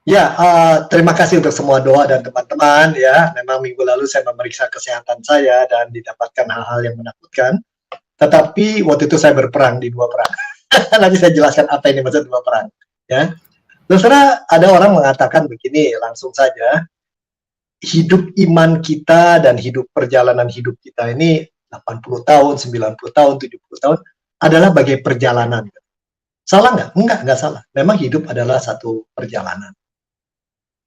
Ya, terima kasih untuk semua doa dan teman-teman ya. Memang minggu lalu saya memeriksa kesehatan saya dan didapatkan hal-hal yang menakutkan. Tetapi waktu itu saya berperang di 2 perang. Nanti saya jelaskan apa ini maksud 2 perang, ya. Terserah ada orang mengatakan begini, langsung saja, hidup iman kita dan hidup perjalanan hidup kita ini 80 tahun, 90 tahun, 70 tahun adalah bagai perjalanan. Salah nggak? Enggak salah. Memang hidup adalah satu perjalanan.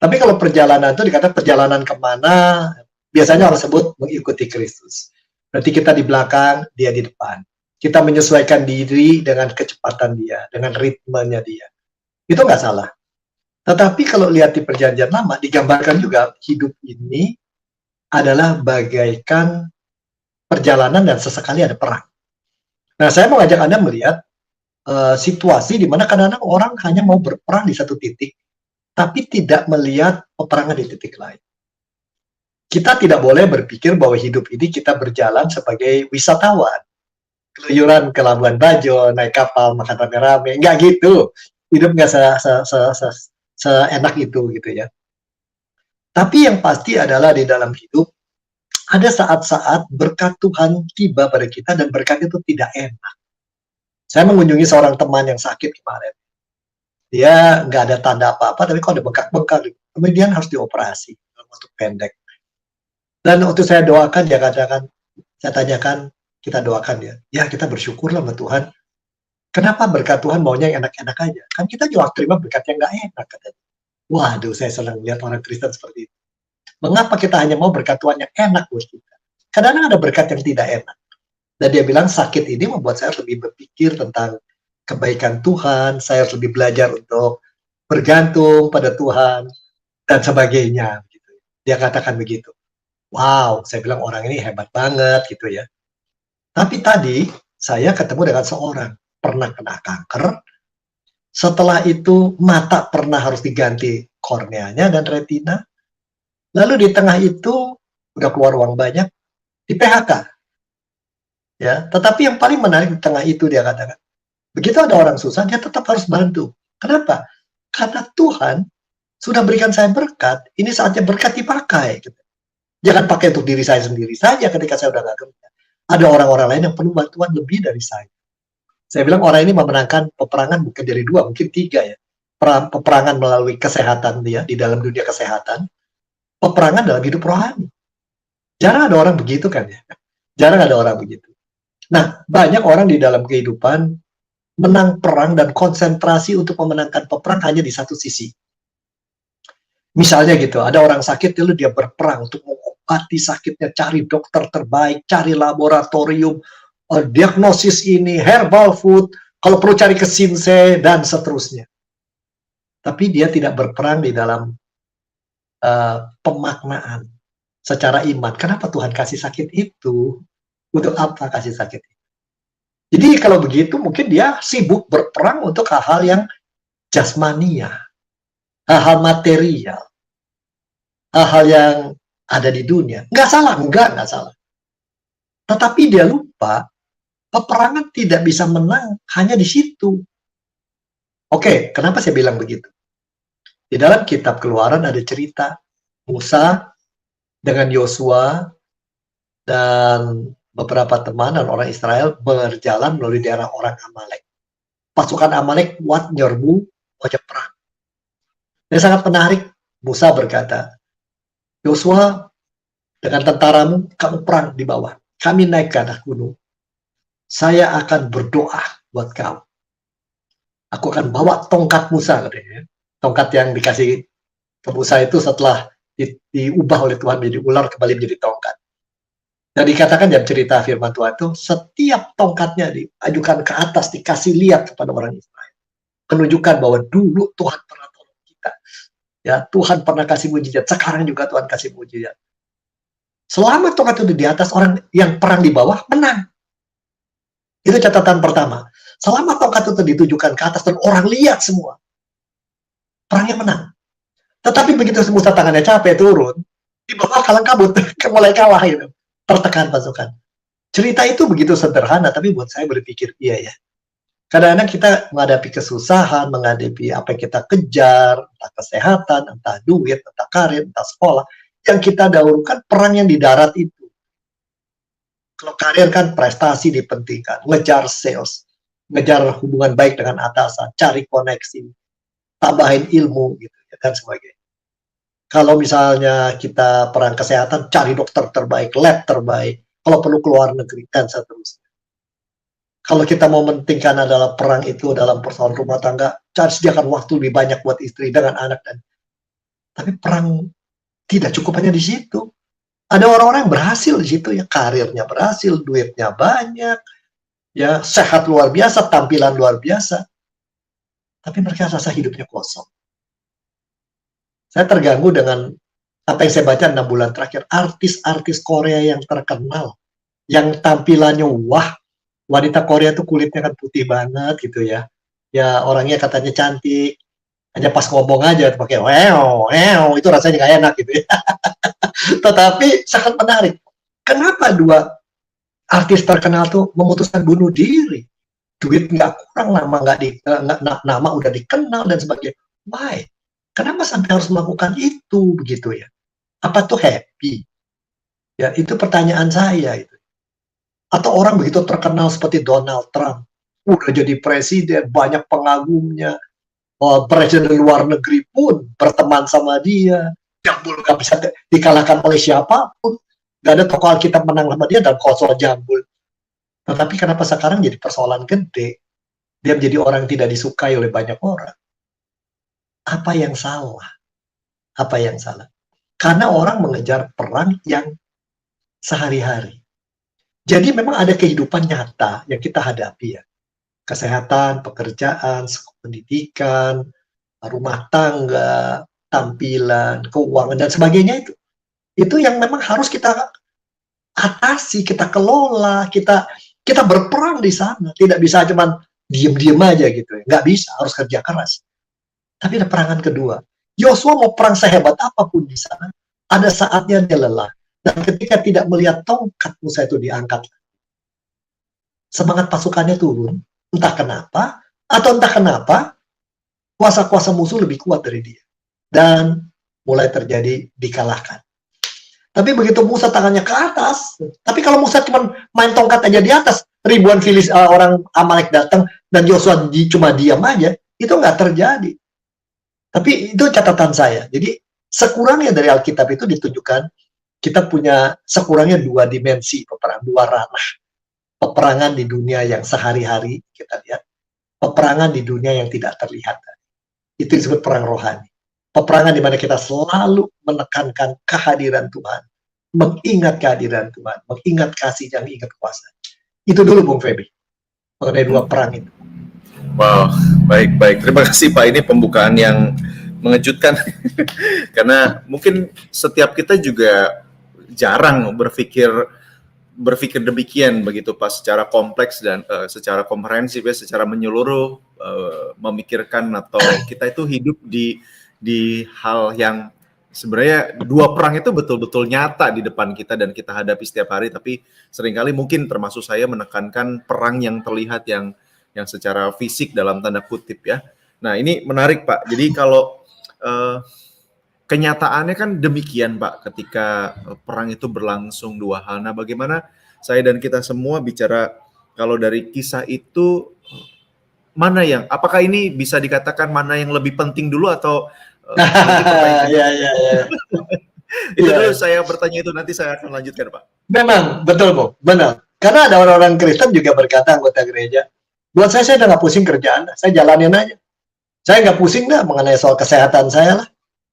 Tapi kalau perjalanan itu dikatakan perjalanan kemana, biasanya orang sebut mengikuti Kristus. Berarti kita di belakang, dia di depan. Kita menyesuaikan diri dengan kecepatan dia, dengan ritmenya dia. Itu nggak salah. Tetapi kalau lihat di perjanjian lama, digambarkan juga hidup ini adalah bagaikan perjalanan dan sesekali ada perang. Nah, saya mau ajak Anda melihat situasi di mana kadang-kadang orang hanya mau berperang di satu titik, tapi tidak melihat peperangan di titik lain. Kita tidak boleh berpikir bahwa hidup ini kita berjalan sebagai wisatawan. Keluyuran ke Labuan Bajo, naik kapal, makan rame-rame. Nggak gitu. Hidup nggak seenak itu gitu ya. Tapi yang pasti adalah di dalam hidup, ada saat-saat berkat Tuhan tiba pada kita dan berkat itu tidak enak. Saya mengunjungi seorang teman yang sakit kemarin. Dia nggak ada tanda apa-apa, tapi kok ada bengkak-bengkak. Kemudian harus dioperasi dalam waktu pendek. Dan waktu saya doakan, dia katakan, saya tanyakan, kita doakan ya. Ya, kita bersyukurlah sama Tuhan. Kenapa berkat Tuhan maunya yang enak-enak aja? Kan kita juga terima berkat yang nggak enak, katanya. Waduh, saya senang lihat orang Kristen seperti itu. Mengapa kita hanya mau berkat Tuhan yang enak buat kita? Kadang-kadang ada berkat yang tidak enak. Dan dia bilang sakit ini membuat saya lebih berpikir tentang kebaikan Tuhan, saya harus lebih belajar untuk bergantung pada Tuhan, dan sebagainya. Gitu. Dia katakan begitu. Wow, saya bilang orang ini hebat banget gitu ya. Tapi tadi saya ketemu dengan seorang pernah kena kanker, setelah itu mata pernah harus diganti korneanya dan retina, lalu di tengah itu udah keluar uang banyak, di PHK. Ya, tetapi yang paling menarik di tengah itu dia katakan, begitu ada orang susah dia tetap harus bantu. Kenapa? Karena Tuhan sudah berikan saya berkat, ini saatnya berkat dipakai. Gitu. Jangan pakai untuk diri saya sendiri saja ketika saya udah gak kerja. Ada orang-orang lain yang perlu bantuan lebih dari saya. Saya bilang orang ini memenangkan peperangan bukan dari 2, mungkin 3 ya. Peperangan melalui kesehatan dia, di dalam dunia kesehatan. Peperangan dalam hidup rohani. Jarang ada orang begitu kan ya. Jarang ada orang begitu. Nah, banyak orang di dalam kehidupan menang perang dan konsentrasi untuk memenangkan peperang hanya di satu sisi. Misalnya gitu, ada orang sakit, lalu dia berperang untuk mengobati sakitnya, cari dokter terbaik, cari laboratorium, diagnosis ini, herbal food, kalau perlu cari ke Sinse, dan seterusnya. Tapi dia tidak berperang di dalam pemaknaan secara iman. Kenapa Tuhan kasih sakit itu? Untuk apa kasih sakit itu? Jadi kalau begitu mungkin dia sibuk berperang untuk hal-hal yang jasmania, hal-hal material, hal-hal yang ada di dunia. Nggak salah, enggak salah. Tetapi dia lupa, peperangan tidak bisa menang hanya di situ. Oke, kenapa saya bilang begitu? Di dalam kitab Keluaran ada cerita Musa dengan Yosua dan beberapa teman dan orang Israel berjalan melalui daerah orang Amalek. Pasukan Amalek kuat nyerbu wajah perang. Ini sangat menarik. Musa berkata, Yosua dengan tentaramu kamu perang di bawah. Kami naik ke atas gunung. Saya akan berdoa buat kamu. Aku akan bawa tongkat Musa katanya. Tongkat yang dikasih ke Musa itu setelah diubah oleh Tuhan menjadi ular kembali menjadi tongkat. Dan dikatakan dalam cerita firman Tuhan itu setiap tongkatnya diajukan ke atas dikasih lihat kepada orang Israel. Menunjukkan bahwa dulu Tuhan pernah tolong kita. Ya, Tuhan pernah kasih mujizat. Sekarang juga Tuhan kasih mujizat. Selama tongkat itu di atas, orang yang perang di bawah menang. Itu catatan pertama. Selama tongkat itu ditujukan ke atas dan orang lihat semua, perangnya menang. Tetapi begitu Musa tangannya capek turun, di bawah kalang kabut, mulai kalah itu. Tertekan pasukan. Cerita itu begitu sederhana, tapi buat saya berpikir, iya ya. Kadang-kadang kita menghadapi kesusahan, menghadapi apa yang kita kejar, entah kesehatan, entah duit, entah karir, entah sekolah, yang kita dahulukan perang yang di darat itu. Kalau karir kan prestasi dipentingkan, ngejar sales, ngejar hubungan baik dengan atasan, cari koneksi, tambahin ilmu gitu ya, dan sebagainya. Kalau misalnya kita perang kesehatan, cari dokter terbaik, lab terbaik, kalau perlu keluar negeri, dan seterusnya. Kalau kita mau mementingkan adalah perang itu dalam persoalan rumah tangga, cari sediakan waktu lebih banyak buat istri dengan anak. Tapi perang tidak cukup hanya di situ. Ada orang-orang yang berhasil di situ ya, karirnya berhasil, duitnya banyak, ya sehat luar biasa, tampilan luar biasa. Tapi mereka rasa hidupnya kosong. Saya terganggu dengan apa yang saya baca 6 bulan terakhir. Artis-artis Korea yang terkenal, yang tampilannya wah, wanita Korea tuh kulitnya kan putih banget gitu ya. Ya orangnya katanya cantik, hanya pas ngomong aja pakai wow, itu rasanya nggak enak gitu ya. Tetapi sangat menarik. Kenapa dua artis terkenal tuh memutuskan bunuh diri? Duit nggak kurang, nama udah dikenal dan sebagainya. Why? Kenapa sampai harus melakukan itu begitu ya? Apa tuh happy? Ya itu pertanyaan saya itu. Atau orang begitu terkenal seperti Donald Trump, udah jadi presiden, banyak pengagumnya, presiden luar negeri pun berteman sama dia, Jambul nggak bisa dikalahkan oleh siapapun, nggak ada tokoh Alkitab menang sama dia dalam soal Jambul. Tetapi kenapa sekarang jadi persoalan gede? Dia menjadi orang yang tidak disukai oleh banyak orang. Apa yang salah? Apa yang salah? Karena orang mengejar perang yang sehari-hari. Jadi memang ada kehidupan nyata yang kita hadapi ya. Kesehatan, pekerjaan, pendidikan, rumah tangga, tampilan, keuangan, dan sebagainya itu. Itu yang memang harus kita atasi, kita kelola, kita berperang di sana. Tidak bisa cuma diem-diem aja gitu. Nggak bisa, harus kerja keras. Tapi ada perangan kedua. Yosua mau perang sehebat apapun di sana, ada saatnya dia lelah. Dan ketika tidak melihat tongkat Musa itu diangkat, semangat pasukannya turun, entah kenapa, atau entah kenapa, kuasa-kuasa musuh lebih kuat dari dia. Dan mulai terjadi dikalahkan. Tapi begitu Musa tangannya ke atas, tapi kalau Musa cuma main tongkat aja di atas, ribuan orang Amalek datang, dan Yosua cuma diam aja, itu nggak terjadi. Tapi itu catatan saya. Jadi sekurangnya dari Alkitab itu ditunjukkan kita punya sekurangnya dua dimensi peperangan, dua ranah. Peperangan di dunia yang sehari-hari kita lihat, peperangan di dunia yang tidak terlihat. Itu disebut perang rohani. Peperangan di mana kita selalu menekankan kehadiran Tuhan, mengingat kehadiran Tuhan, mengingat kasih yang ingat kuasa. Itu dulu Bung Feby, mengenai dua perang itu. Wow, baik. Terima kasih Pak, ini pembukaan yang mengejutkan. Karena mungkin setiap kita juga jarang berpikir demikian begitu Pak, secara kompleks dan secara komprehensif ya, secara menyeluruh, memikirkan atau kita itu hidup di hal yang sebenarnya dua perang itu betul-betul nyata di depan kita dan kita hadapi setiap hari, tapi seringkali mungkin termasuk saya menekankan perang yang terlihat yang secara fisik dalam tanda kutip ya. Nah ini menarik Pak, jadi kalau kenyataannya kan demikian Pak, ketika perang itu berlangsung dua hal. Nah bagaimana saya dan kita semua bicara kalau dari kisah itu, mana yang, apakah ini bisa dikatakan mana yang lebih penting dulu atau Ya. Itu dulu saya bertanya itu, nanti saya akan lanjutkan Pak. Memang, betul Bung, benar. Karena ada orang-orang Kristen juga berkata anggota gereja, buat saya udah nggak pusing kerjaan, saya jalanin aja. Saya nggak pusing dah mengenai soal kesehatan saya lah.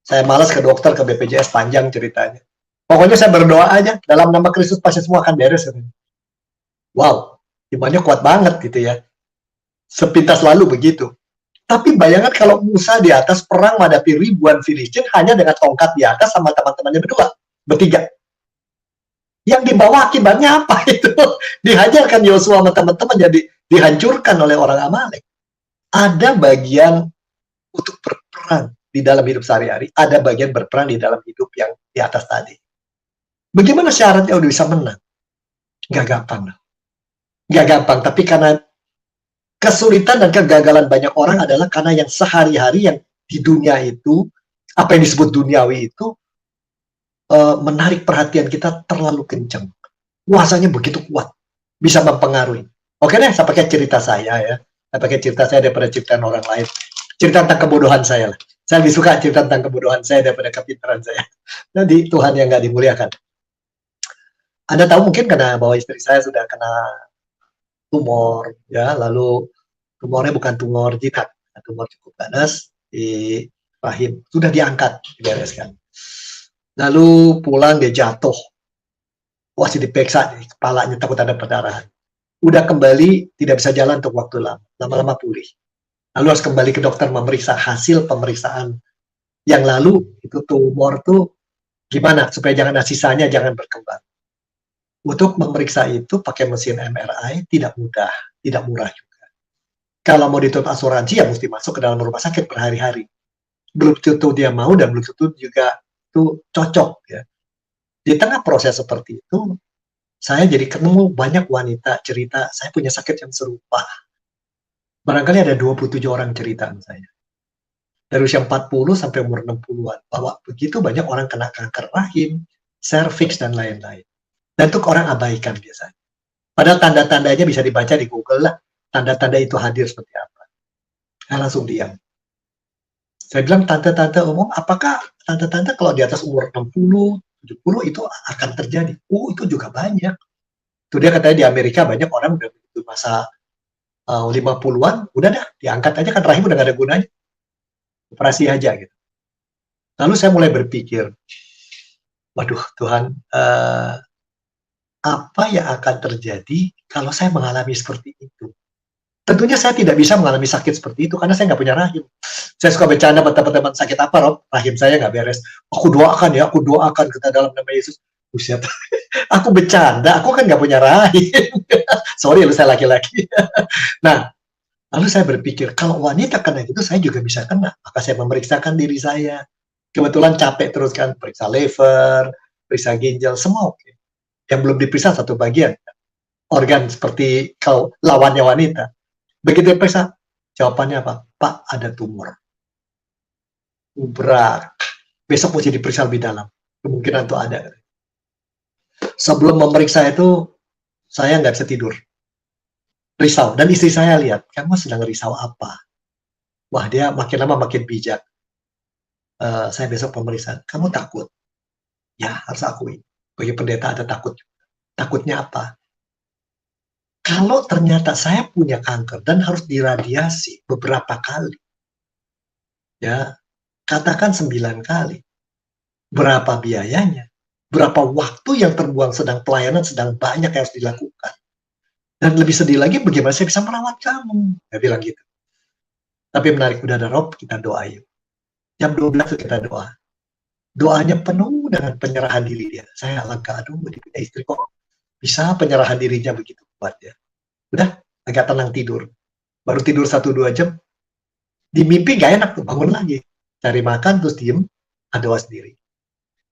Saya malas ke dokter, ke BPJS, panjang ceritanya. Pokoknya saya berdoa aja, dalam nama Kristus pasti semua akan beres. Wow, imannya kuat banget gitu ya. Sepintas lalu begitu. Tapi bayangkan kalau Musa di atas perang menghadapi ribuan Filistin hanya dengan tongkat di atas sama teman-temannya bertiga. Yang dibawa akibatnya apa itu? Dihajarkan Yosua sama teman-teman, jadi dihancurkan oleh orang Amalek. Ada bagian untuk berperang di dalam hidup sehari-hari, ada bagian berperang di dalam hidup yang di atas tadi. Bagaimana syaratnya udah bisa menang? Gak gampang. Gak gampang, tapi karena kesulitan dan kegagalan banyak orang adalah karena yang sehari-hari yang di dunia itu, apa yang disebut duniawi itu, menarik perhatian kita terlalu kencang. Kuasanya begitu kuat, bisa mempengaruhi. Oke deh, saya pakai cerita saya ya. Saya pakai cerita saya daripada cerita orang lain. Cerita tentang kebodohan saya lah. Saya lebih suka cerita tentang kebodohan saya daripada kepintaran saya. Jadi Tuhan yang nggak dimuliakan. Anda tahu mungkin karena bahwa istri saya sudah kena tumor, ya, lalu tumornya bukan tumor jinak, tumor cukup ganas di rahim, sudah diangkat, dibereskan. Lalu pulang dia jatuh, masih diperiksa, kepalanya takut ada perdarahan. Udah kembali, tidak bisa jalan untuk waktu lama, lama-lama pulih. Lalu harus kembali ke dokter memeriksa hasil pemeriksaan yang lalu, itu tumor tuh gimana, supaya jangan ada sisanya, jangan berkembang. Untuk memeriksa itu pakai mesin MRI tidak mudah, tidak murah juga. Kalau mau ditutup asuransi ya mesti masuk ke dalam rumah sakit berhari-hari. Belum tentu dia mau dan belum tentu juga itu cocok ya. Di tengah proses seperti itu, saya jadi ketemu banyak wanita cerita, saya punya sakit yang serupa. Barangkali ada 27 orang cerita sama saya. Dari usia 40 sampai umur 60-an, bahwa begitu banyak orang kena kanker rahim, serviks, dan lain-lain. Dan itu orang abaikan biasanya. Padahal tanda-tandanya bisa dibaca di Google lah. Tanda-tanda itu hadir seperti apa. Saya langsung diam. Saya bilang, tante-tante umum, apakah tante-tante kalau di atas umur 60, 70 itu akan terjadi? Oh, itu juga banyak. Itu dia katanya di Amerika banyak orang udah begitu masa 50-an, udah dah, diangkat aja kan rahim udah gak ada gunanya. Operasi aja gitu. Lalu saya mulai berpikir, waduh Tuhan, apa yang akan terjadi kalau saya mengalami seperti itu? Tentunya saya tidak bisa mengalami sakit seperti itu karena saya nggak punya rahim. Saya suka bercanda sama teman-teman, sakit apa Rob? Rahim saya nggak beres. Aku doakan ya, aku doakan kita dalam nama Yesus. Buset, aku bercanda, aku kan nggak punya rahim. Sorry lu, saya laki-laki. Nah, lalu saya berpikir, kalau wanita kena itu, saya juga bisa kena. Maka saya memeriksakan diri saya. Kebetulan capek terus kan, periksa liver, periksa ginjal, semua oke. Yang belum diperiksa satu bagian, organ seperti kalau lawannya wanita. Begitu diperiksa, jawabannya apa? Pak, ada tumor. Berat. Besok mesti diperiksa lebih dalam. Kemungkinan itu ada. Sebelum memeriksa itu, saya nggak bisa tidur. Risau. Dan istri saya lihat, kamu sedang risau apa? Wah, dia makin lama makin bijak. Saya besok pemeriksaan. Kamu takut? Ya, harus akui. Bagi pendeta ada takut. Takutnya apa? Kalau ternyata saya punya kanker dan harus diradiasi beberapa kali, ya, katakan 9 kali, berapa biayanya? Berapa waktu yang terbuang, sedang pelayanan sedang banyak yang harus dilakukan. Dan lebih sedih lagi, bagaimana saya bisa merawat kamu? Saya bilang gitu. Tapi menarik, udah ada Rob, kita doa yuk. Jam 12 kita doa. Doanya penuh dengan penyerahan diri dia. Saya lega, aduh, dia punya istri kok bisa penyerahan dirinya begitu kuat ya. Udah, agak tenang tidur. Baru tidur 1-2 jam, di mimpi gak enak tuh, bangun lagi. Cari makan, terus diem, doa sendiri.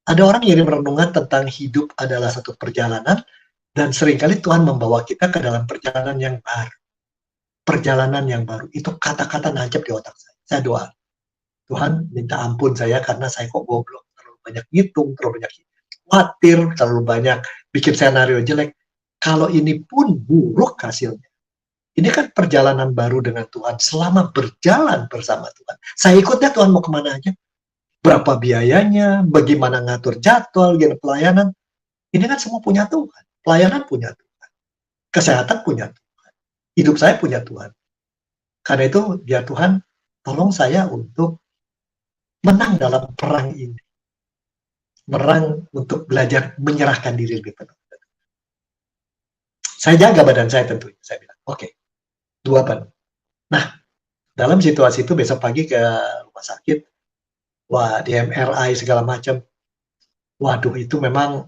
Ada orang yang merenungan tentang hidup adalah satu perjalanan, dan seringkali Tuhan membawa kita ke dalam perjalanan yang baru. Perjalanan yang baru, itu kata-kata nancap di otak saya. Saya doa, Tuhan minta ampun saya karena saya kok goblok. Terlalu banyak ngitung, terlalu banyak khawatir, terlalu banyak bikin senario jelek. Kalau ini pun buruk hasilnya. Ini kan perjalanan baru dengan Tuhan. Selama berjalan bersama Tuhan. Saya ikutnya Tuhan mau kemana aja. Berapa biayanya, bagaimana ngatur jadwal, pelayanan. Ini kan semua punya Tuhan. Pelayanan punya Tuhan. Kesehatan punya Tuhan. Hidup saya punya Tuhan. Karena itu, biar Tuhan tolong saya untuk menang dalam perang ini. Perang untuk belajar menyerahkan diri lebih penuh. Saya jaga badan saya tentunya. Saya bilang, oke, 2 ban. Nah, dalam situasi itu besok pagi ke rumah sakit, wah, di MRI segala macam, waduh, itu memang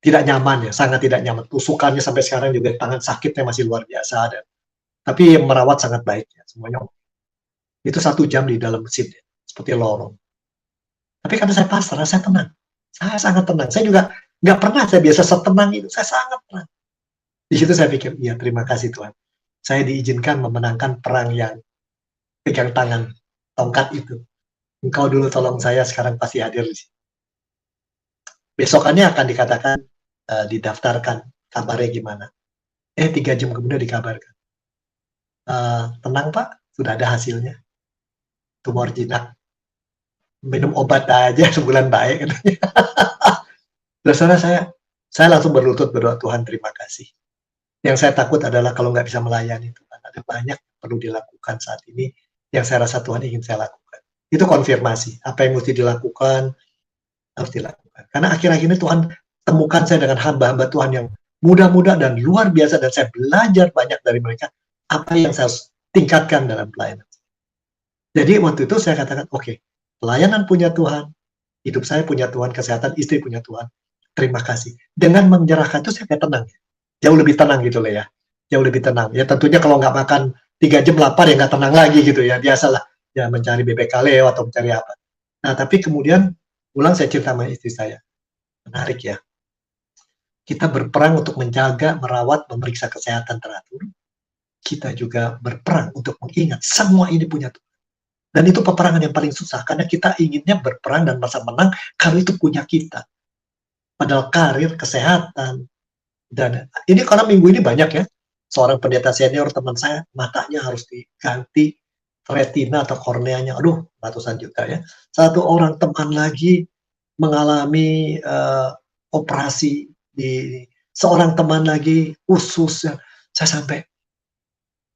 tidak nyaman ya, sangat tidak nyaman. Tusukannya sampai sekarang juga, tangan sakitnya masih luar biasa. Tapi merawat sangat baik ya, semuanya. Itu 1 jam di dalam mesin ya, seperti lorong. Tapi karena saya pasrah, saya tenang. Saya sangat tenang. Saya juga nggak pernah saya biasa setenang itu. Saya sangat tenang. Di situ saya pikir, iya terima kasih Tuhan. saya diizinkan memenangkan perang yang pegang tangan tongkat itu. Engkau dulu tolong saya, sekarang pasti hadir di sini. Besokannya akan dikatakan, didaftarkan kabarnya gimana. 3 jam kemudian dikabarkan, tenang Pak, sudah ada hasilnya. Tumor jinak. Minum obat aja sebulan baik. Terus saya langsung berlutut berdoa, Tuhan terima kasih. Yang saya takut adalah kalau nggak bisa melayani Tuhan. Ada banyak perlu dilakukan saat ini yang saya rasa Tuhan ingin saya lakukan. Itu konfirmasi. Apa yang mesti dilakukan, harus dilakukan. Karena akhir-akhir ini Tuhan temukan saya dengan hamba-hamba Tuhan yang muda-muda dan luar biasa, dan saya belajar banyak dari mereka apa yang saya harus tingkatkan dalam pelayanan. Jadi waktu itu saya katakan, oke, pelayanan punya Tuhan, hidup saya punya Tuhan, kesehatan istri punya Tuhan. Terima kasih. Dengan menyerahkan itu saya kayak tenang. Jauh lebih tenang gitu loh ya. Jauh lebih tenang. Ya tentunya kalau nggak makan 3 jam lapar ya nggak tenang lagi gitu ya. Biasalah ya mencari bebek kaleo atau mencari apa. Nah tapi kemudian pulang saya cerita sama istri saya. Menarik ya. Kita berperang untuk menjaga, merawat, memeriksa kesehatan teratur. Kita juga berperang untuk mengingat semua ini punya Tuhan. Dan itu peperangan yang paling susah, karena kita inginnya berperang dan merasa menang kalau itu punya kita. Padahal karir, kesehatan, dan ini karena minggu ini banyak ya, seorang pendeta senior teman saya, matanya harus diganti retina atau korneanya, aduh ratusan juta ya. Satu orang teman lagi mengalami operasi, di seorang teman lagi ususnya. Saya sampai,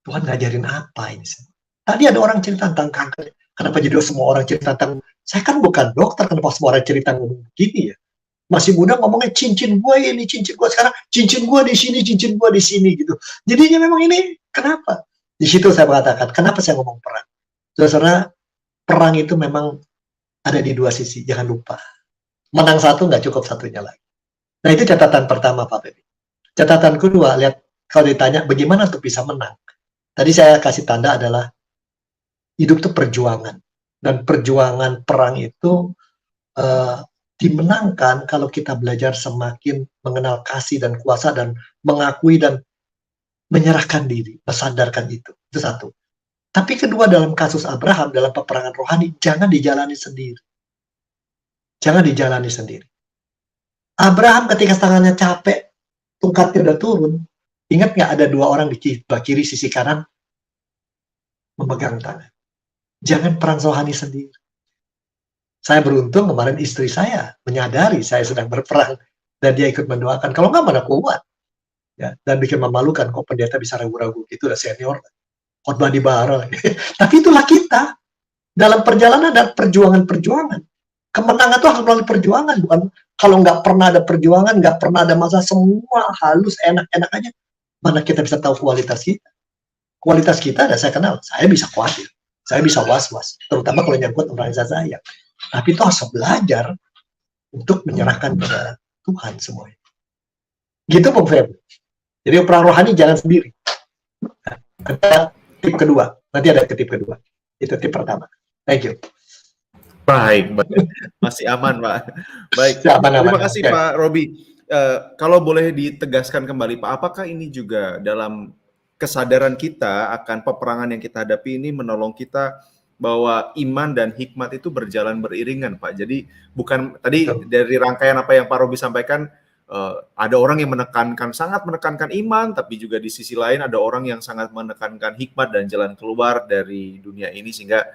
Tuhan ngajarin apa ini? Tadi ada orang cerita tentang kanker. Kenapa jadi semua orang cerita tentang, saya kan bukan dokter, kenapa semua orang cerita ngomong begini ya? Masih muda ngomongnya cincin gue ini, cincin gue sekarang, cincin gue di sini, cincin gue di sini gitu. Jadinya memang ini kenapa? Di situ saya mengatakan, kenapa saya ngomong perang? Saudara, perang itu memang ada di dua sisi, jangan lupa. Menang satu nggak cukup satunya lagi. Nah itu catatan pertama Pak Baby. Catatan kedua, lihat kalau ditanya bagaimana untuk bisa menang. Tadi saya kasih tanda adalah hidup itu perjuangan, dan perjuangan perang itu dimenangkan kalau kita belajar semakin mengenal kasih dan kuasa dan mengakui dan menyerahkan diri, mensadarkan itu satu. Tapi kedua, dalam kasus Abraham dalam peperangan rohani, jangan dijalani sendiri. Jangan dijalani sendiri. Abraham ketika tangannya capek, tongkatnya udah turun, ingat nggak ada 2 orang di kiri sisi kanan memegang tangan. Jangan perang rohani sendiri. Saya beruntung kemarin istri saya menyadari saya sedang berperang dan dia ikut mendoakan. Kalau nggak mana kuat. Ya, dan bikin memalukan, kok pendeta bisa ragu-ragu gitu, udah senior, khotbah di bara. Tapi itulah kita dalam perjalanan dan perjuangan-perjuangan. Kemenangan itu harus melalui perjuangan, bukan kalau nggak pernah ada perjuangan, nggak pernah ada masa, semua halus, enak-enak aja. Mana kita bisa tahu kualitas kita? Kualitas kita ada saya kenal, saya bisa khawatir, saya bisa was-was, terutama kalau nyangkut organisasi saya. Tapi itu harus belajar untuk menyerahkan kepada Tuhan semuanya. Gitu Bung Feb. Jadi perang rohani jangan sendiri. Nah, tip kedua, nanti ada tip kedua. Itu tip pertama. Thank you. Baik. Masih aman Pak. Baik. Aman. Terima kasih okay. Pak Robi. Kalau boleh ditegaskan kembali Pak, apakah ini juga dalam kesadaran kita akan peperangan yang kita hadapi ini menolong kita bahwa iman dan hikmat itu berjalan beriringan Pak. Jadi bukan tadi dari rangkaian apa yang Pak Robi sampaikan, ada orang yang sangat menekankan iman, tapi juga di sisi lain ada orang yang sangat menekankan hikmat dan jalan keluar dari dunia ini, sehingga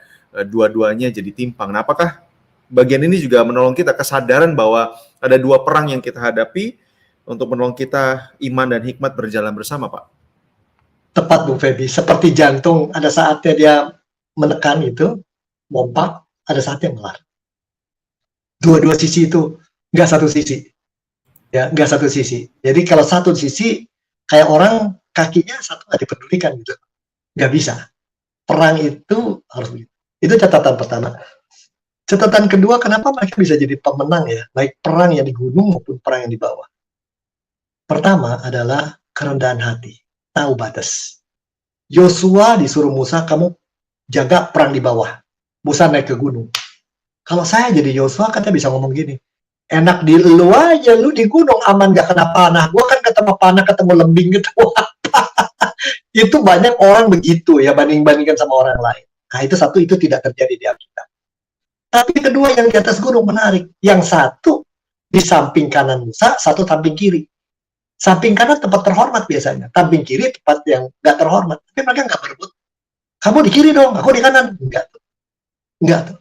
dua-duanya jadi timpang. Nah, apakah bagian ini juga menolong kita kesadaran bahwa ada 2 perang yang kita hadapi untuk menolong kita iman dan hikmat berjalan bersama Pak? Tepat Bung Febi, seperti jantung ada saatnya dia menekan itu, mompak, ada saatnya melar. Dua-dua sisi itu, nggak satu sisi. Ya, nggak satu sisi. Jadi kalau satu sisi, kayak orang kakinya satu nggak dipedulikan gitu. Nggak bisa. Perang itu harus begitu. Itu catatan pertama. Catatan kedua, kenapa mereka bisa jadi pemenang ya, baik perang yang di gunung maupun perang yang di bawah. Pertama adalah kerendahan hati, tahu batas. Yosua disuruh Musa, kamu jaga perang di bawah. Musa naik ke gunung. Kalau saya jadi Yosua, katanya bisa ngomong gini, enak di lu aja, lu di gunung aman gak kena panah. Gua kan ketemu panah, ketemu lembing, ketemu apa. Itu banyak orang begitu ya, banding-bandingkan sama orang lain. Nah, itu satu, itu tidak terjadi di Alkitab. Tapi kedua, yang di atas gunung menarik. Yang satu di samping kanan Musa, satu samping kiri. Samping kanan tempat terhormat biasanya, samping kiri tempat yang nggak terhormat. Tapi mereka nggak berebut. Kamu di kiri dong, aku di kanan. Enggak tuh. Enggak tuh.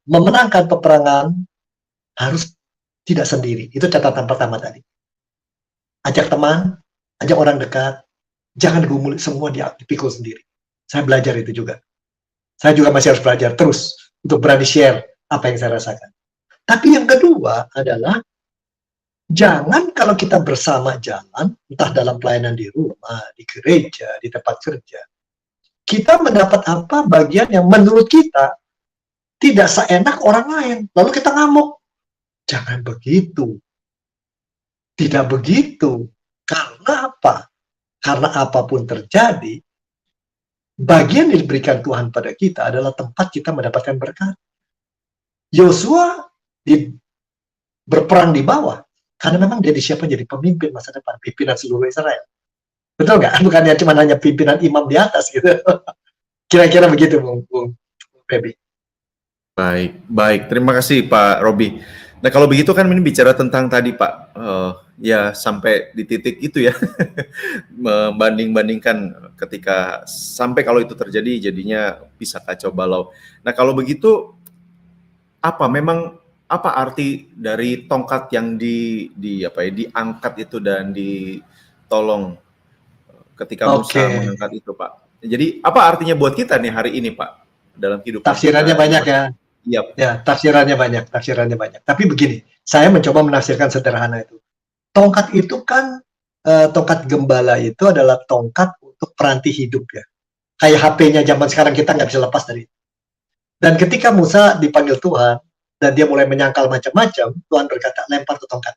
Memenangkan peperangan harus tidak sendiri. Itu catatan pertama tadi. Ajak teman, ajak orang dekat, jangan digumuli semua dipikul sendiri. Saya belajar itu juga. Saya juga masih harus belajar terus untuk berani share apa yang saya rasakan. Tapi yang kedua adalah jangan kalau kita bersama jalan, entah dalam pelayanan di rumah, di gereja, di tempat kerja, kita mendapat apa bagian yang menurut kita tidak seenak orang lain, lalu kita ngamuk. Jangan begitu. Tidak begitu. Karena apa? Karena apapun terjadi, bagian yang diberikan Tuhan pada kita adalah tempat kita mendapatkan berkat. Yosua berperang di bawah, karena memang dia disiapkan jadi pemimpin masa depan, pimpinan seluruh Israel. Betul nggak? Bukannya cuma hanya pimpinan imam di atas gitu. Kira-kira begitu, Bung Feby. Baik. Terima kasih Pak Robi. Nah kalau begitu kan ini bicara tentang tadi Pak, ya sampai di titik itu ya, membanding-bandingkan ketika sampai kalau itu terjadi jadinya bisa kacau balau. Nah kalau begitu apa arti dari tongkat yang diangkat itu dan ditolong ketika Musa mengangkat itu Pak? Jadi apa artinya buat kita nih hari ini Pak dalam kehidupan? Tafsirannya kita banyak ya. Yep. Ya, tafsirannya banyak. Tapi begini, saya mencoba menafsirkan sederhana itu. Tongkat itu kan, tongkat gembala itu adalah tongkat untuk peranti hidup ya. Kayak HP-nya zaman sekarang kita nggak bisa lepas dari itu. Dan ketika Musa dipanggil Tuhan, dan dia mulai menyangkal macam-macam, Tuhan berkata, lempar tuh tongkat.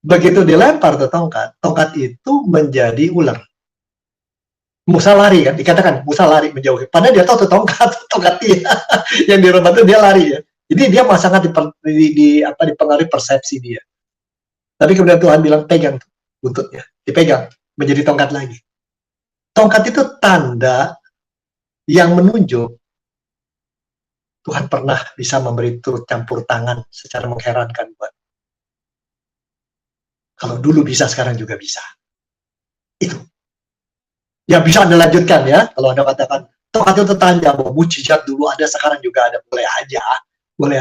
Begitu dilempar tuh tongkat itu menjadi ular. Musa lari kan, dikatakan Musa lari menjauhi. Padahal dia tahu tuh tongkat dia yang direbut itu dia lari ya. Jadi dia sangat dipengaruhi persepsi dia. Tapi kemudian Tuhan bilang pegang buntutnya, dipegang menjadi tongkat lagi. Tongkat itu tanda yang menunjuk Tuhan pernah bisa memberi turut campur tangan secara mengherankan buat. Kalau dulu bisa, sekarang juga bisa. Itu. Ya bisa Anda lanjutkan ya, kalau Anda katakan, tongkat itu tanda bahwa mujizat dulu ada, sekarang juga ada, boleh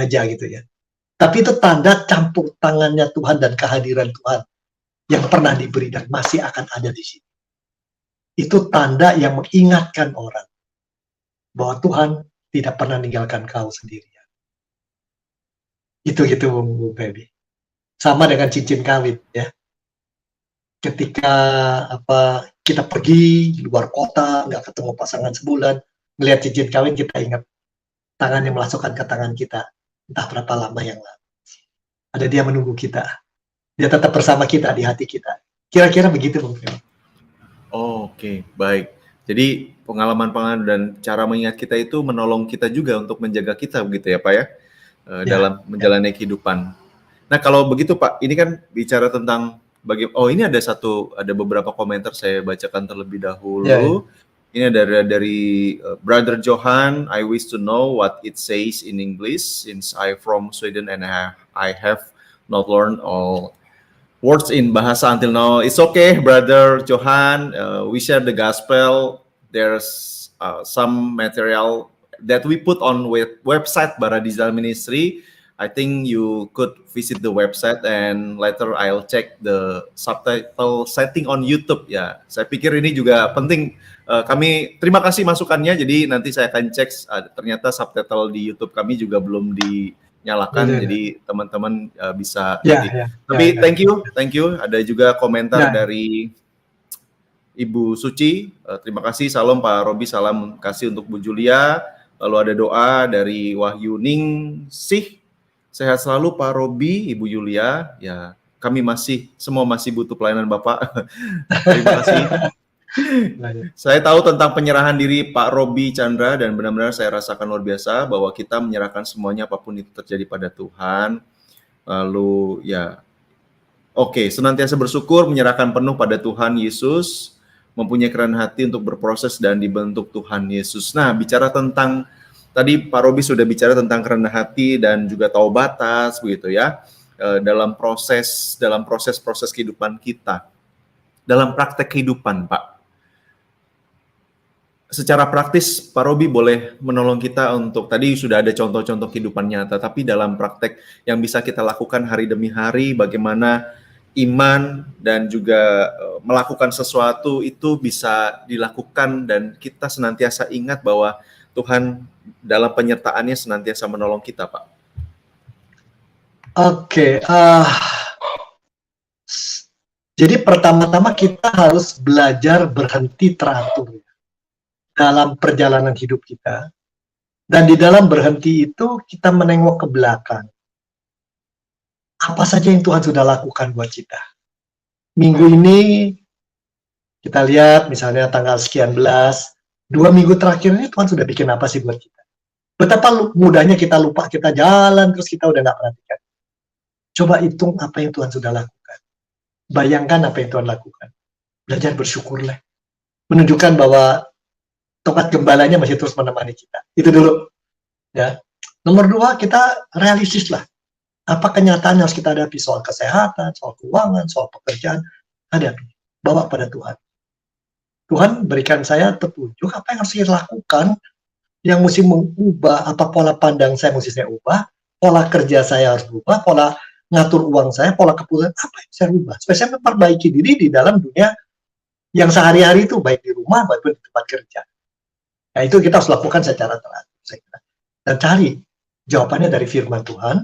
aja gitu ya. Tapi itu tanda campur tangannya Tuhan dan kehadiran Tuhan yang pernah diberi dan masih akan ada di sini. Itu tanda yang mengingatkan orang bahwa Tuhan tidak pernah meninggalkan kau sendirian. Itu gitu Bung Feby. Sama dengan cincin kawin ya. Ketika kita pergi luar kota, nggak ketemu pasangan sebulan, melihat cincin kawin, kita ingat tangan yang memasukkan ke tangan kita entah berapa lama yang lalu. Ada dia menunggu kita, dia tetap bersama kita di hati kita. Kira-kira begitu Bung Feby. Oke, baik. Jadi pengalaman-pengalaman dan cara mengingat kita itu menolong kita juga untuk menjaga kita begitu ya Pak ya, dalam menjalani kehidupan. Nah kalau begitu Pak, ini kan bicara tentang ini ada beberapa komentar saya bacakan terlebih dahulu. Ini dari Brother Johan. I wish to know what it says in English since I from Sweden and I have not learned all words in bahasa until now. It's okay, Brother Johan. We share the gospel. There's some material that we put on website Baradizal Ministry. I think you could visit the website and later I'll check the subtitle setting on YouTube ya. Saya pikir ini juga penting. Kami terima kasih masukannya. Jadi nanti saya akan cek. Ternyata subtitle di YouTube kami juga belum dinyalakan. Jadi teman-teman bisa. Tapi thank you. Ada juga komentar dari Ibu Suci. Terima kasih. Salam Pak Robi. Salam kasih untuk Bu Julia. Lalu ada doa dari Wahyu Ningsih. Sehat selalu Pak Robi, Ibu Yulia. Ya, kami semua masih butuh pelayanan Bapak. Terima kasih. Saya tahu tentang penyerahan diri Pak Robi Chandra dan benar-benar saya rasakan luar biasa bahwa kita menyerahkan semuanya apapun itu terjadi pada Tuhan. Lalu ya Oke, senantiasa bersyukur, menyerahkan penuh pada Tuhan Yesus, mempunyai kerendahan hati untuk berproses dan dibentuk Tuhan Yesus. Nah, bicara tentang, tadi Pak Robi sudah bicara tentang kerendahan hati dan juga tahu batas, begitu ya, dalam proses kehidupan kita. Dalam praktek kehidupan, Pak. Secara praktis, Pak Robi boleh menolong kita untuk, tadi sudah ada contoh-contoh kehidupan nyata, tapi dalam praktek yang bisa kita lakukan hari demi hari, bagaimana iman dan juga melakukan sesuatu itu bisa dilakukan dan kita senantiasa ingat bahwa Tuhan dalam penyertaannya senantiasa menolong kita, Pak. Oke, jadi pertama-tama kita harus belajar berhenti teratur dalam perjalanan hidup kita. Dan di dalam berhenti itu kita menengok ke belakang. Apa saja yang Tuhan sudah lakukan buat kita. Minggu ini kita lihat misalnya tanggal sekian belas, 2 minggu terakhir ini Tuhan sudah bikin apa sih buat kita. Betapa mudahnya kita lupa, kita jalan terus kita udah nggak perhatikan. Coba hitung apa yang Tuhan sudah lakukan. Bayangkan apa yang Tuhan lakukan. Belajar bersyukurlah. Menunjukkan bahwa tongkat gembalanya masih terus menemani kita. Itu dulu. Ya. Nomor 2, kita realistis lah. Apa kenyataan yang harus kita hadapi? Soal kesehatan, soal keuangan, soal pekerjaan. Hadapi. Bawa pada Tuhan. Tuhan berikan saya petunjuk apa yang harus saya lakukan, yang mesti mengubah, apa pola pandang saya mesti saya ubah, pola kerja saya harus berubah, pola ngatur uang saya, pola keputusan, apa yang saya ubah. Supaya saya memperbaiki diri di dalam dunia yang sehari-hari itu, baik di rumah maupun di tempat kerja. Nah, itu kita harus lakukan secara teratur, saya kira. Dan cari jawabannya dari firman Tuhan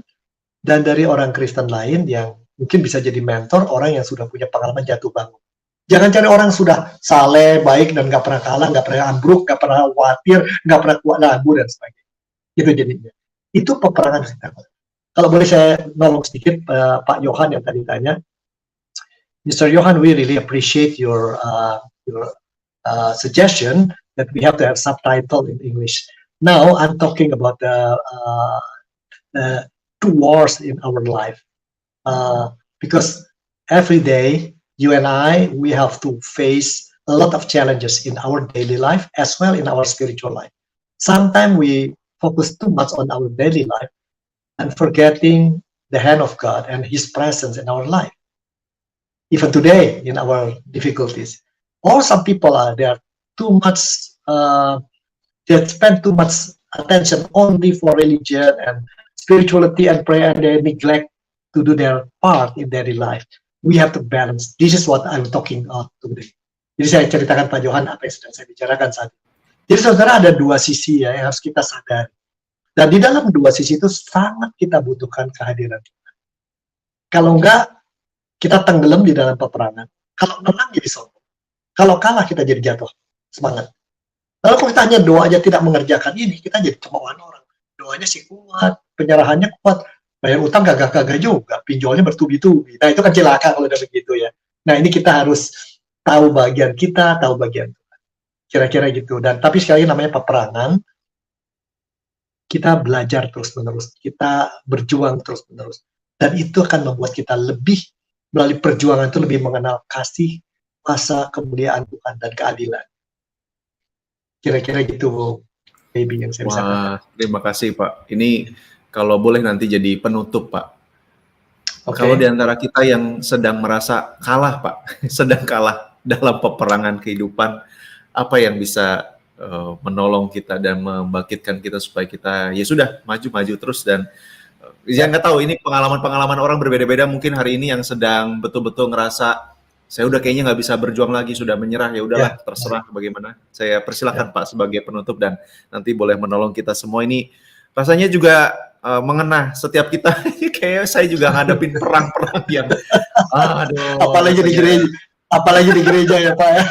dan dari orang Kristen lain yang mungkin bisa jadi mentor, orang yang sudah punya pengalaman jatuh bangun. Jangan cari orang sudah saleh, baik, dan nggak pernah kalah, nggak pernah ambruk, nggak pernah khawatir, nggak pernah kuat lagu, dan sebagainya. Itu jadinya. Itu peperangan kita. Kalau boleh saya nolong sedikit, Pak Johan yang tadi tanya. Mr. Johan, we really appreciate your suggestion that we have to have subtitle in English. Now I'm talking about the two wars in our life, because every day you and I, we have to face a lot of challenges in our daily life as well in our spiritual life. Sometimes we focus too much on our daily life and forgetting the hand of God and His presence in our life. Even today in our difficulties, or some people are there too much, they spend too much attention only for religion and spirituality and prayer, and they neglect to do their part in daily life. We have to balance. This is what I'm talking about today. Jadi saya ceritakan Pak Johan apa yang sedang saya bicarakan saat ini. Jadi saudara, ada dua sisi ya yang harus kita sadari. Dan di dalam dua sisi itu sangat kita butuhkan kehadiran Tuhan. Kalau enggak, kita tenggelam di dalam peperangan. Kalau menang jadi sombong. Kalau kalah kita jadi jatuh semangat. Lalu kalau kita hanya doa aja tidak mengerjakan ini, kita jadi cemoohan orang. Doanya sih kuat, penyerahannya kuat, bayar utang gagah-gagah juga, pinjolnya bertubi-tubi. Nah itu kan celaka kalau udah begitu ya. Nah ini kita harus tahu bagian kita, tahu bagian Tuhan. Kira-kira gitu. Dan tapi sekali lagi namanya peperangan, kita belajar terus-menerus, kita berjuang terus-menerus. Dan itu akan membuat kita lebih, melalui perjuangan itu lebih mengenal kasih, kuasa, kemuliaan Tuhan, dan keadilan. Kira-kira gitu, baby, yang saya bisa katakan. Wah, terima kasih Pak. Ini kalau boleh nanti jadi penutup Pak. Okay. Kalau di antara kita yang sedang merasa kalah Pak, sedang kalah dalam peperangan kehidupan, apa yang bisa menolong kita dan membangkitkan kita supaya kita ya sudah maju-maju terus dan ya nggak tahu, ini pengalaman-pengalaman orang berbeda-beda. Mungkin hari ini yang sedang betul-betul ngerasa saya udah kayaknya nggak bisa berjuang lagi, sudah menyerah, ya udahlah, terserah bagaimana. Saya persilahkan Pak sebagai penutup dan nanti boleh menolong kita semua. Ini rasanya juga mengena setiap kita. Kayak saya juga ngadepin perang-perang yang aduh. Apalagi di gereja ya Pak ya.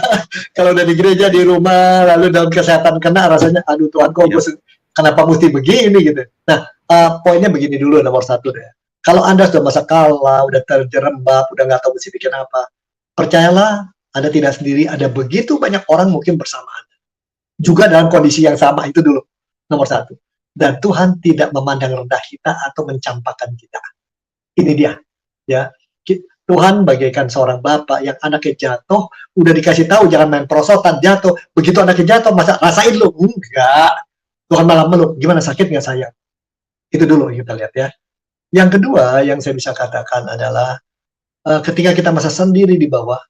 Kalau udah di gereja, di rumah, lalu dalam kesehatan kena, rasanya aduh Tuhan kok kenapa mesti begini gitu. Nah, poinnya begini dulu, nomor satu deh. Kalau Anda sudah masa kalah, udah terjerembab, udah nggak tahu mesti bikin apa, percayalah, Anda tidak sendiri, ada begitu banyak orang mungkin bersama Anda. Juga dalam kondisi yang sama, itu dulu, nomor satu. Dan Tuhan tidak memandang rendah kita atau mencampakkan kita. Ini dia. Ya. Tuhan bagaikan seorang bapak yang anaknya jatuh, udah dikasih tahu jangan main perosotan, jatuh. Begitu anaknya jatuh, masa rasain lu? Enggak. Tuhan malah meluk. Gimana, sakit nggak sayang? Itu dulu kita lihat ya. Yang kedua yang saya bisa katakan adalah ketika kita masa sendiri di bawah,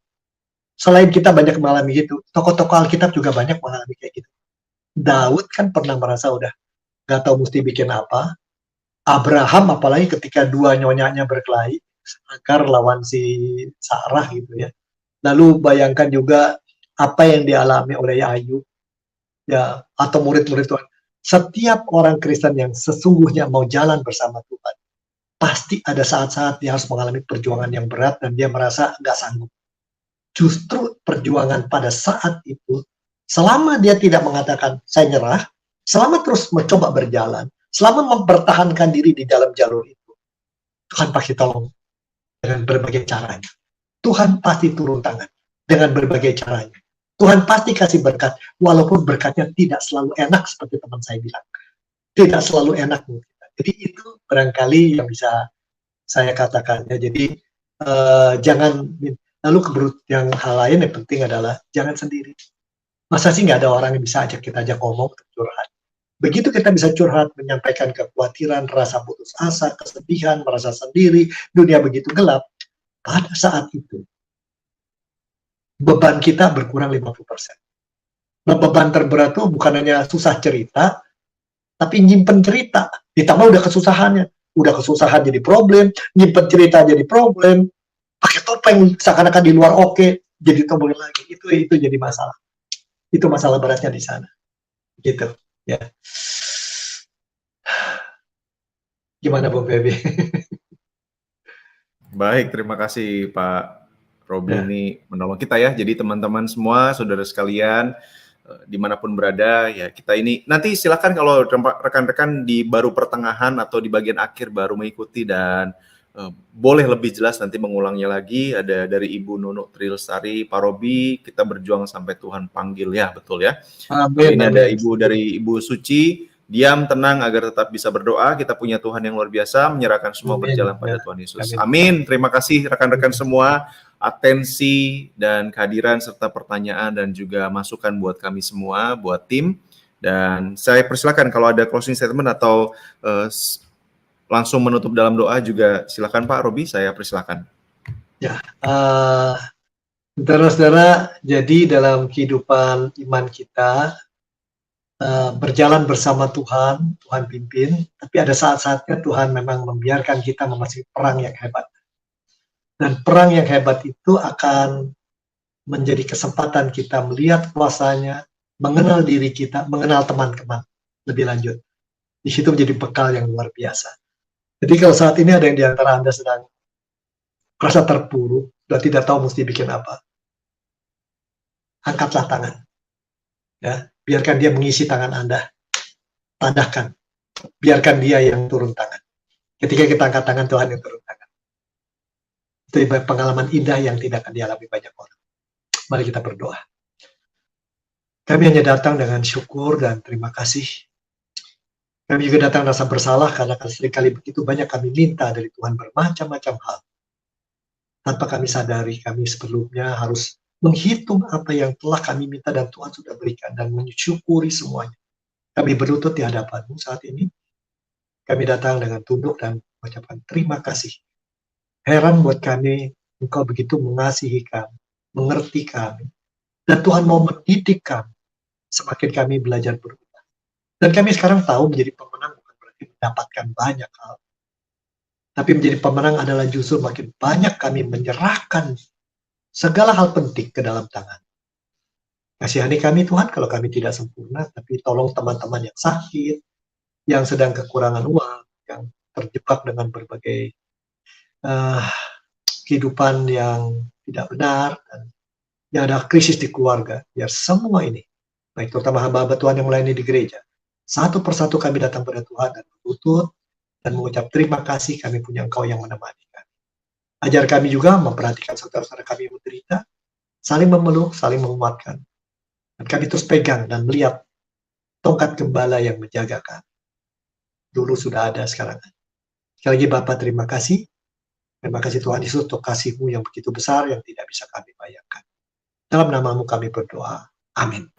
selain kita banyak mengalami gitu, tokoh-tokoh Alkitab juga banyak mengalami kayak gitu. Daud kan pernah merasa udah nggak tahu mesti bikin apa. Abraham apalagi ketika dua nyonyanya berkelahi, Hagar lawan si Sarah gitu ya. Lalu bayangkan juga apa yang dialami oleh Ayub ya, atau murid-murid Tuhan. Setiap orang Kristen yang sesungguhnya mau jalan bersama Tuhan, pasti ada saat-saat dia harus mengalami perjuangan yang berat dan dia merasa nggak sanggup. Justru perjuangan pada saat itu, selama dia tidak mengatakan saya nyerah, selama terus mencoba berjalan, selama mempertahankan diri di dalam jalur itu, Tuhan pasti tolong dengan berbagai caranya. Tuhan pasti turun tangan dengan berbagai caranya. Tuhan pasti kasih berkat, walaupun berkatnya tidak selalu enak seperti teman saya bilang. Tidak selalu enak. Jadi itu barangkali yang bisa saya katakan. Ya. Jadi jangan, lalu yang hal lain yang penting adalah jangan sendiri. Masa sih nggak ada orang yang bisa kita ajak ngomong, curhat. Begitu kita bisa curhat, menyampaikan kekhawatiran, rasa putus asa, kesedihan, merasa sendiri, dunia begitu gelap, pada saat itu, beban kita berkurang 50%. Nah, beban terberat itu bukan hanya susah cerita, tapi nyimpen cerita. Ditambah udah kesusahannya. Udah kesusahan jadi problem, nyimpen cerita jadi problem, pakai topeng seakan-akan di luar oke, jadi tombol lagi. Itu jadi masalah. Itu masalah beratnya di sana. Gitu. Ya. Gimana Bu Feby? Baik, terima kasih Pak Robi Ya. ini menolong kita ya. Jadi teman-teman semua, saudara sekalian, dimanapun berada, ya kita ini nanti silakan kalau rekan-rekan di baru pertengahan atau di bagian akhir baru mengikuti dan boleh lebih jelas nanti mengulangnya lagi. Ada dari Ibu Nunuk Trilestari, Pak Robi, kita berjuang sampai Tuhan panggil ya, betul ya. Amin, Ini amin. ada dari Ibu Suci. Diam, tenang, agar tetap bisa berdoa. Kita punya Tuhan yang luar biasa, menyerahkan semua Amin, berjalan ya. pada Tuhan Yesus. Amin. Amin. Terima kasih rekan-rekan semua, atensi dan kehadiran serta pertanyaan dan juga masukan buat kami semua, buat tim. Dan saya persilakan kalau ada closing statement atau langsung menutup dalam doa juga silakan Pak Robi, saya persilakan. Ya, saudara-saudara, jadi dalam kehidupan iman kita, berjalan bersama Tuhan, Tuhan pimpin, tapi ada saat-saatnya Tuhan memang membiarkan kita memasuki perang yang hebat. Dan perang yang hebat itu akan menjadi kesempatan kita melihat kuasanya, mengenal diri kita, mengenal teman-teman lebih lanjut. Di situ menjadi bekal yang luar biasa. Jadi kalau saat ini ada yang di antara Anda sedang merasa terpuruk, sudah tidak tahu mesti bikin apa, angkatlah tangan. Ya, biarkan dia mengisi tangan Anda. Tandahkan. Biarkan dia yang turun tangan. Ketika kita angkat tangan, Tuhan yang turun tangan. Itu pengalaman indah yang tidak akan dialami banyak orang. Mari kita berdoa. Kami hanya datang dengan syukur dan terima kasih. Kami juga datang rasa bersalah karena seringkali begitu banyak kami minta dari Tuhan bermacam-macam hal. Tanpa kami sadari, kami sebelumnya harus menghitung apa yang telah kami minta dan Tuhan sudah berikan dan mensyukuri semuanya. Kami berlutut di hadapan-Mu saat ini. Kami datang dengan tunduk dan mengucapkan terima kasih. Heran buat kami, Engkau begitu mengasihi kami, mengerti kami. Dan Tuhan mau mendidik kami, semakin kami belajar berubah. Dan kami sekarang tahu menjadi pemenang bukan berarti mendapatkan banyak hal. Tapi menjadi pemenang adalah justru makin banyak kami menyerahkan segala hal penting ke dalam tangan. Kasihani kami Tuhan kalau kami tidak sempurna, tapi tolong teman-teman yang sakit, yang sedang kekurangan uang, yang terjebak dengan berbagai kehidupan yang tidak benar, dan yang ada krisis di keluarga. Biar semua ini, baik terutama hamba-hamba Tuhan yang melayani di gereja, satu persatu kami datang pada Tuhan dan berlutut dan mengucap terima kasih kami punya Engkau yang menemani kami. Ajar kami juga memperhatikan saudara-saudara kami yang menderita, saling memeluk, saling menguatkan. Dan kami terus pegang dan melihat tongkat gembala yang menjaga kami. Dulu sudah ada, sekarang ada. Sekali lagi Bapak terima kasih. Terima kasih Tuhan Yesus untuk kasih-Mu yang begitu besar yang tidak bisa kami bayangkan. Dalam nama-Mu kami berdoa. Amin.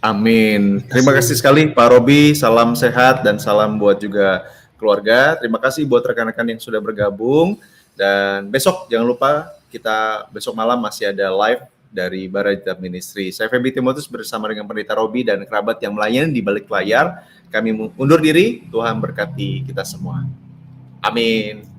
Amin. Terima kasih sekali Pak Robi, salam sehat dan salam buat juga keluarga. Terima kasih buat rekan-rekan yang sudah bergabung. Dan besok jangan lupa kita besok malam masih ada live dari Barajat Ministry. Saya Feby Timotius bersama dengan Pendeta Robi dan kerabat yang melayani di balik layar. Kami undur diri, Tuhan berkati kita semua. Amin.